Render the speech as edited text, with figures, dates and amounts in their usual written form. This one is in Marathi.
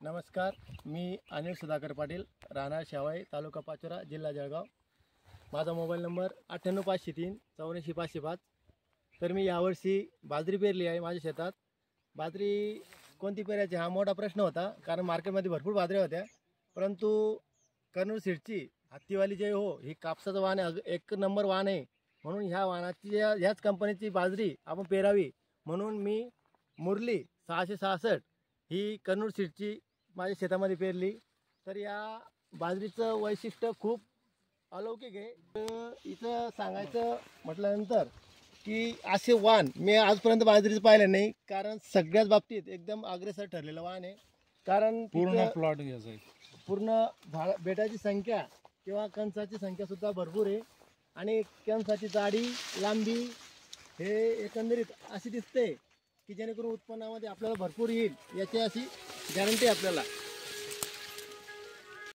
नमस्कार, मी अनिल सुधाकर पाटील, राहणार शेवाळी, तालुका पाचोरा, जिल्हा जळगाव. माझा मोबाईल नंबर 9853 84 तर मी यावर्षी बाजरी पेरली आहे माझ्या शेतात. बाजरी कोणती पेरायची हा मोठा प्रश्न होता, कारण मार्केटमध्ये भरपूर बाजऱ्या होत्या. परंतु कर्नूल सीडची हत्तीवाली जय हो ही कापसाचं वाण आहे, एक नंबर वाण आहे. म्हणून ह्या वाणाची ह्याच कंपनीची बाजरी आपण पेरावी म्हणून मी मुरली 666 ही कर्नूल सीडची माझ्या शेतामध्ये पेरली. तर या बाजरीचं वैशिष्ट्य खूप अलौकिक आहे. इथं सांगायचं म्हटल्यानंतर की असे वाण मी आजपर्यंत बाजरीचं पाहिलं नाही, कारण सगळ्याच बाबतीत एकदम अग्रेसर ठरलेलं वाण आहे. कारण पूर्ण प्लॉट घ्यायचा आहे, पूर्ण बेटाची संख्या किंवा कणसाची संख्या सुद्धा भरपूर आहे आणि कणसाची जाडी लांबी हे एकंदरीत अशी दिसते की जेणेकरून उत्पन्नामध्ये आपल्याला भरपूर येईल याची अशी गॅरंटी आपल्याला.